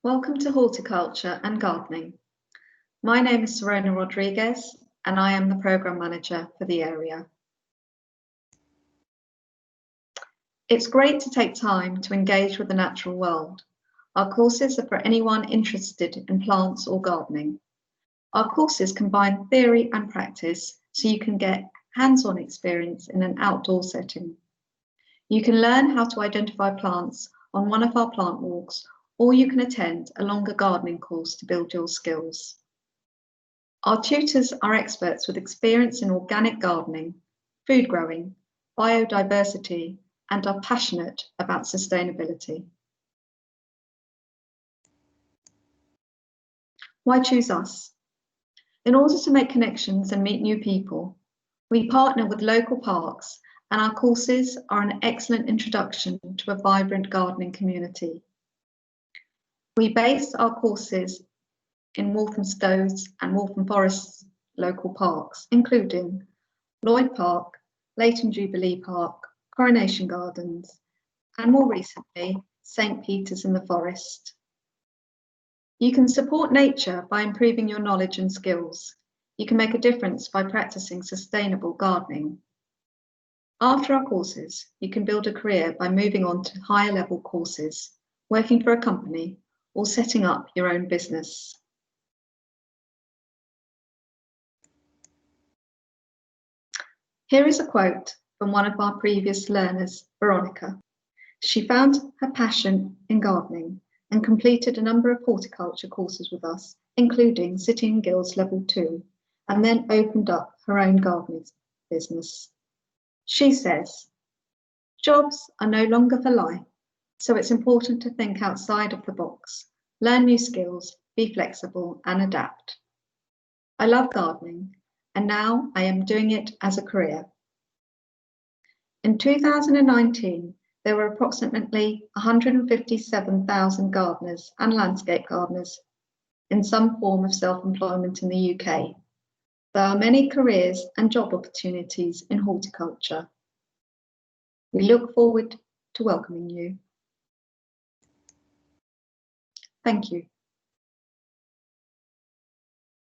Welcome to Horticulture and Gardening. My name is Serona Rodriguez and I am the Programme Manager for the area. It's great to take time to engage with the natural world. Our courses are for anyone interested in plants or gardening. Our courses combine theory and practice so you can get hands-on experience in an outdoor setting. You can learn how to identify plants on one of our plant walks, or you can attend a longer gardening course to build your skills. Our tutors are experts with experience in organic gardening, food growing, biodiversity, and are passionate about sustainability. Why choose us? In order to make connections and meet new people, we partner with local parks, and our courses are an excellent introduction to a vibrant gardening community. We base our courses in Waltham Stows and Waltham Forest's local parks, including Lloyd Park, Leighton Jubilee Park, Coronation Gardens, and more recently, St. Peter's in the Forest. You can support nature by improving your knowledge and skills. You can make a difference by practicing sustainable gardening. After our courses, you can build a career by moving on to higher level courses, working for a company, or setting up your own business. Here is a quote from one of our previous learners, Veronica. She found her passion in gardening and completed a number of horticulture courses with us, including Sitting Guilds Level 2, and then opened up her own gardening business. She says, "Jobs are no longer for life, so it's important to think outside of the box, learn new skills, be flexible and adapt. I love gardening, and now I am doing it as a career." In 2019, there were approximately 157,000 gardeners and landscape gardeners in some form of self-employment in the UK. There are many careers and job opportunities in horticulture. We look forward to welcoming you. Thank you.